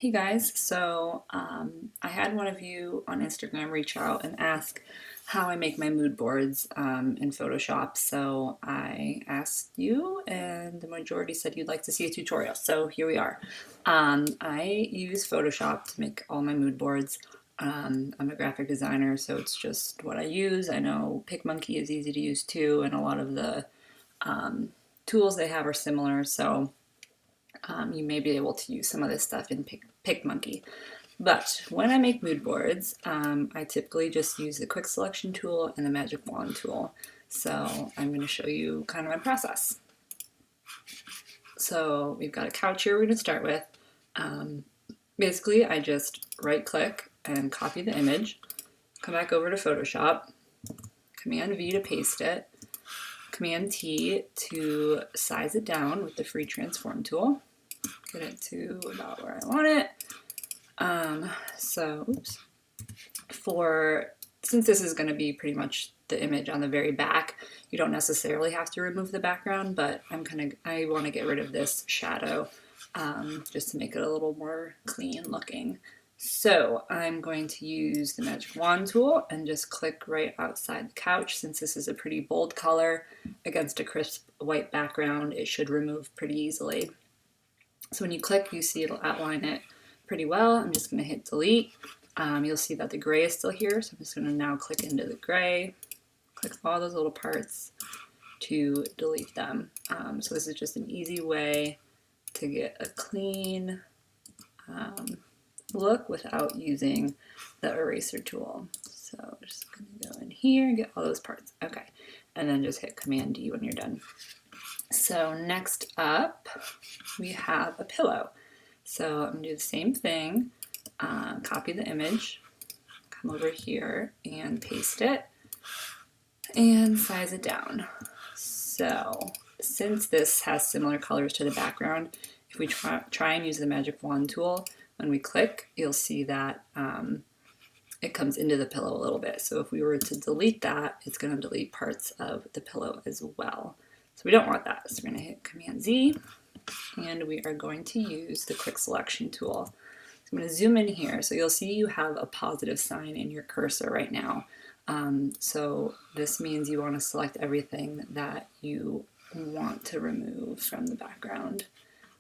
Hey guys, I had one of you on Instagram reach out and ask how I make my mood boards in Photoshop. So I asked you, and the majority said you'd like to see a tutorial. So here we are. I use Photoshop to make all my mood boards. I'm a graphic designer, so it's just what I use. I know PicMonkey is easy to use too, and a lot of the tools they have are similar. So you may be able to use some of this stuff in PicMonkey. But when I make mood boards, I typically just use the quick selection tool and the magic wand tool. So I'm going to show you kind of my process. So we've got a couch here we're going to start with. Basically, I just right click and copy the image, come back over to Photoshop, Command V to paste it, Command T to size it down with the free transform tool, get it to about where I want it. Oops. Since this is going to be pretty much the image on the very back, you don't necessarily have to remove the background, but I want to get rid of this shadow just to make it a little more clean looking. So I'm going to use the magic wand tool and just click right outside the couch. Since this is a pretty bold color against a crisp white background, it should remove pretty easily. So when you click, you see it'll outline it pretty well. I'm just going to hit delete. You'll see that the gray is still here, so I'm just going to now click into the gray, click all those little parts to delete them. So this is just an easy way to get a clean look without using the eraser tool. So I'm just going to go in here and get all those parts. Okay, and then just hit Command D when you're done. So next up, we have a pillow. So I'm going to do the same thing, copy the image, come over here and paste it, and size it down. So since this has similar colors to the background, if we try and use the magic wand tool, when we click, you'll see that it comes into the pillow a little bit. So if we were to delete that, it's going to delete parts of the pillow as well. So we don't want that. So we're going to hit Command Z, and we are going to use the quick selection tool. So I'm going to zoom in here. So you'll see you have a positive sign in your cursor right now. So this means you want to select everything that you want to remove from the background.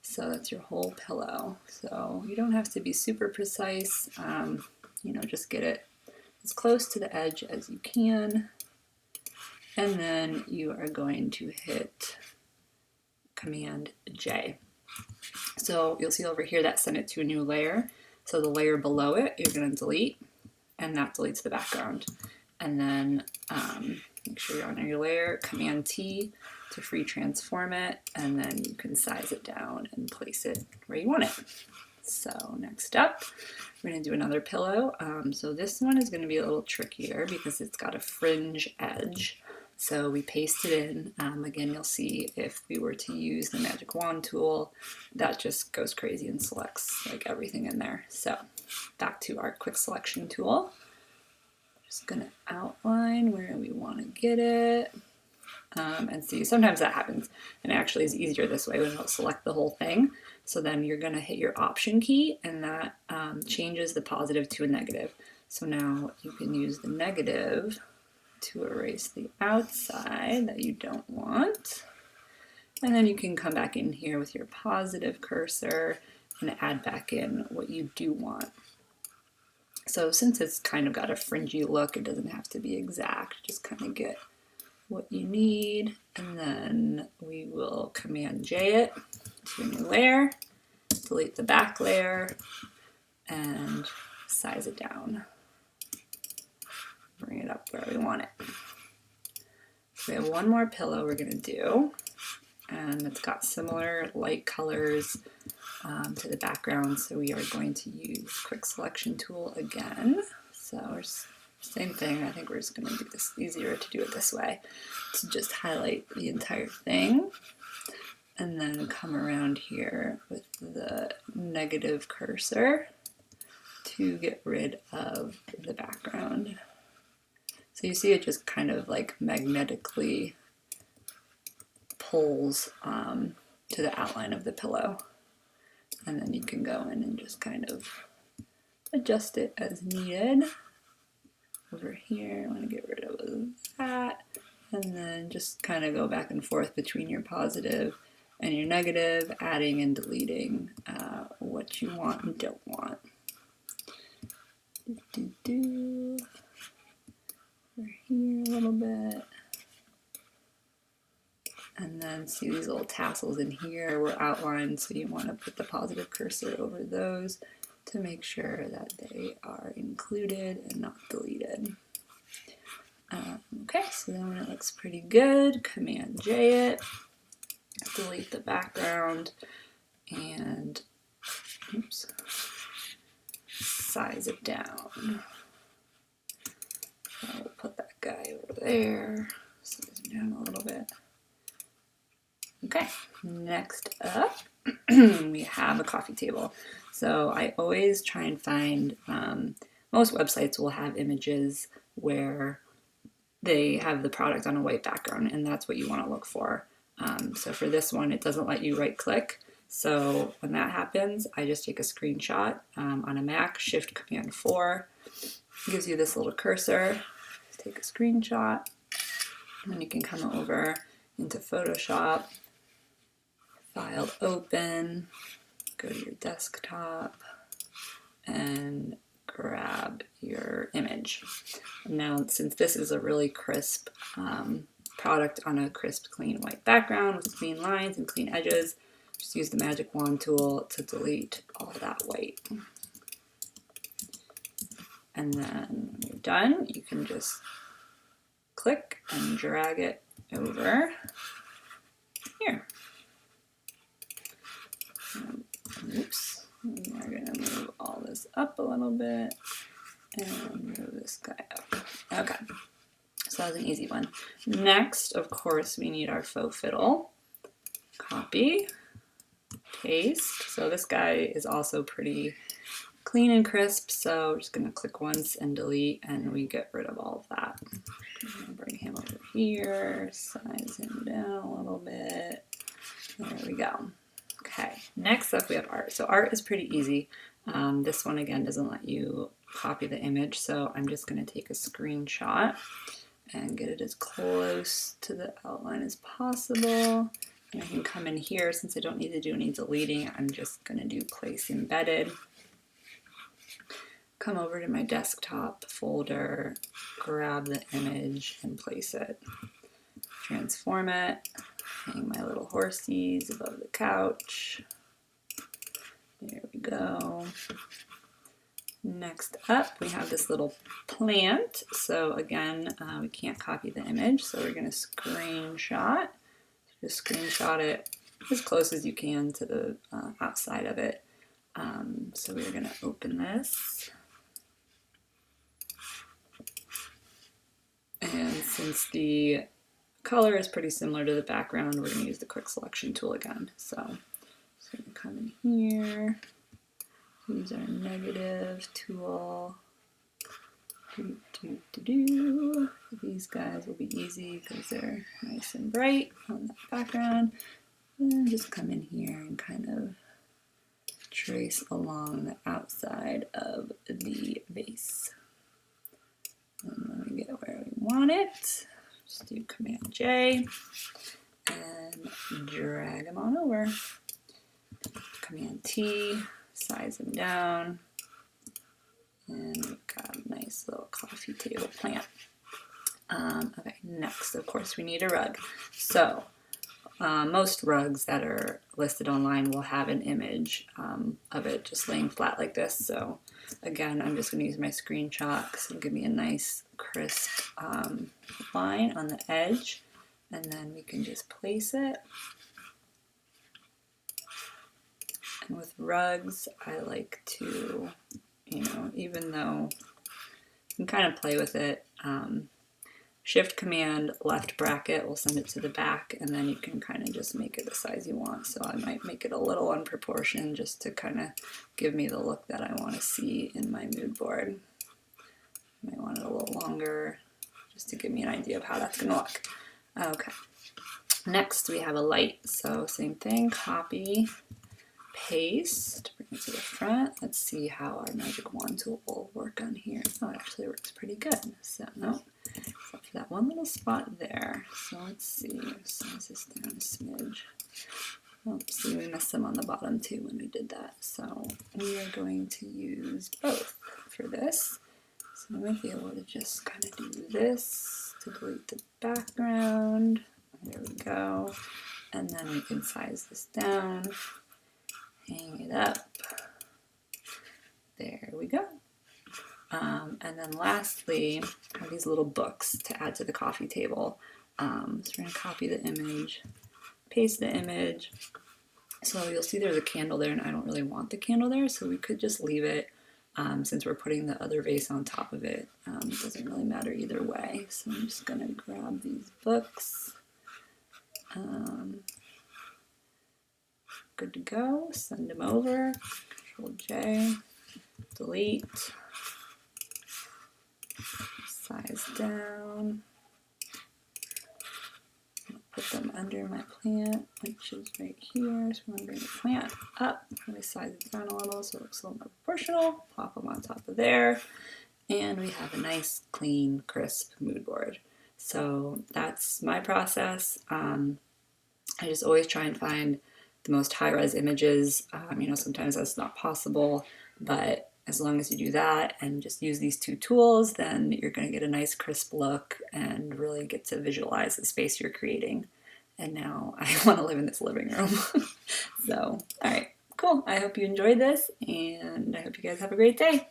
So that's your whole pillow. So you don't have to be super precise. Just get it as close to the edge as you can. And then you are going to hit Command J. So you'll see over here that sent it to a new layer. So the layer below it, you're going to delete, and that deletes the background. And then make sure you're on your layer, Command T to free transform it, and then you can size it down and place it where you want it. So next up, we're going to do another pillow. So this one is going to be a little trickier because it's got a fringe edge. So we paste it in. Again, you'll see if we were to use the magic wand tool, that just goes crazy and selects like everything in there. So back to our quick selection tool. Just going to outline where we want to get it. And see, sometimes that happens, and it actually is easier this way when it'll select the whole thing. So then you're going to hit your Option key, and that changes the positive to a negative. So now you can use the negative to erase the outside that you don't want. And then you can come back in here with your positive cursor and add back in what you do want. So since it's kind of got a fringy look, it doesn't have to be exact. Just kind of get what you need, and then we will Command J it to a new layer, delete the back layer, and size it down. Bring it up where we want it. So we have one more pillow we're going to do, and it's got similar light colors to the background, so we are going to use quick selection tool again. So same thing, I think we're just going to do this easier to do it this way, to just highlight the entire thing, and then come around here with the negative cursor to get rid of the background. So you see it just kind of like magnetically pulls to the outline of the pillow, and then you can go in and just kind of adjust it as needed. Over here, I want to get rid of that, and then just kind of go back and forth between your positive and your negative, adding and deleting what you want and don't want. Over here a little bit. And then see these little tassels in here were outlined, so you want to put the positive cursor over those to make sure that they are included and not deleted. Okay, so then when it looks pretty good, Command J it, delete the background, and oops, size it down. I'll put that guy over there, size him down a little bit. Okay, next up, we have a coffee table. So I always try and find, most websites will have images where they have the product on a white background, and that's what you want to look for. So for this one, it doesn't let you right click. So when that happens, I just take a screenshot on a Mac, Shift Command 4, gives you this little cursor. Just take a screenshot, and then you can come over into Photoshop, File Open, go to your desktop, and grab your image. Now, since this is a really crisp product on a crisp, clean white background with clean lines and clean edges, just use the magic wand tool to delete all that white. And then when you're done, you can just click and drag it over here. Oops, we are going to move all this up a little bit and move this guy up. Okay, so that was an easy one. Next, of course, we need our faux fiddle. Copy, paste. So this guy is also pretty clean and crisp, so we're just going to click once and delete, and we get rid of all of that. I'm going to bring him over here, size him down a little bit. There we go. Okay, next up we have art. So art is pretty easy. This one again doesn't let you copy the image, so I'm just going to take a screenshot and get it as close to the outline as possible. And I can come in here, since I don't need to do any deleting, I'm just going to do place embedded. Come over to my desktop folder, grab the image and place it. Transform it, hang my little horsies above the couch. There we go. Next up, we have this little plant. So again, we can't copy the image, so we're going to screenshot. Just screenshot it as close as you can to the outside of it. So we're going to open this. And since the color is pretty similar to the background, we're going to use the quick selection tool again. So I'm going to come in here, use our negative tool. These guys will be easy because they're nice and bright on that background. And just come in here and kind of trace along the outside of the vase. And let me get where we want it. Just do Command J and drag them on over. Command T, size them down. And we've got a nice little coffee table plant. Okay, next, of course, we need a rug. So most rugs that are listed online will have an image of it just laying flat like this. So again, I'm just going to use my screenshot because it'll give me a nice crisp line on the edge, and then we can just place it. And with rugs, I like to, even though you can kind of play with it, Shift Command left bracket will send it to the back, and then you can kind of just make it the size you want. So I might make it a little unproportioned just to kind of give me the look that I want to see in my mood board. I might want it a little longer just to give me an idea of how that's going to look. Okay. Next we have a light. So same thing, copy, paste, bring it to the front. Let's see how our magic wand tool will work on here. Oh, it actually works pretty good. So, no, except for that one little spot there. So let's see, size this down a smidge. Oh, see, we missed some on the bottom too when we did that. So we are going to use both for this. So I might be able to just kind of do this to delete the background. There we go. And then we can size this down, hang it up. There we go. And then lastly, I have these little books to add to the coffee table. So we're going to copy the image, paste the image. So you'll see there's a candle there, and I don't really want the candle there, so we could just leave it since we're putting the other vase on top of it. It doesn't really matter either way. So I'm just going to grab these books. Good to go. Send them over. Control J. Delete. Size down. Put them under my plant, which is right here. So I'm going to bring the plant up. Really size it down a little so it looks a little more proportional. Plop them on top of there. And we have a nice, clean, crisp mood board. So that's my process. I just always try and find the most high-res images. Sometimes that's not possible, but as long as you do that and just use these two tools, then you're going to get a nice crisp look and really get to visualize the space you're creating. And now I want to live in this living room. So, all right, cool. I hope you enjoyed this, and I hope you guys have a great day.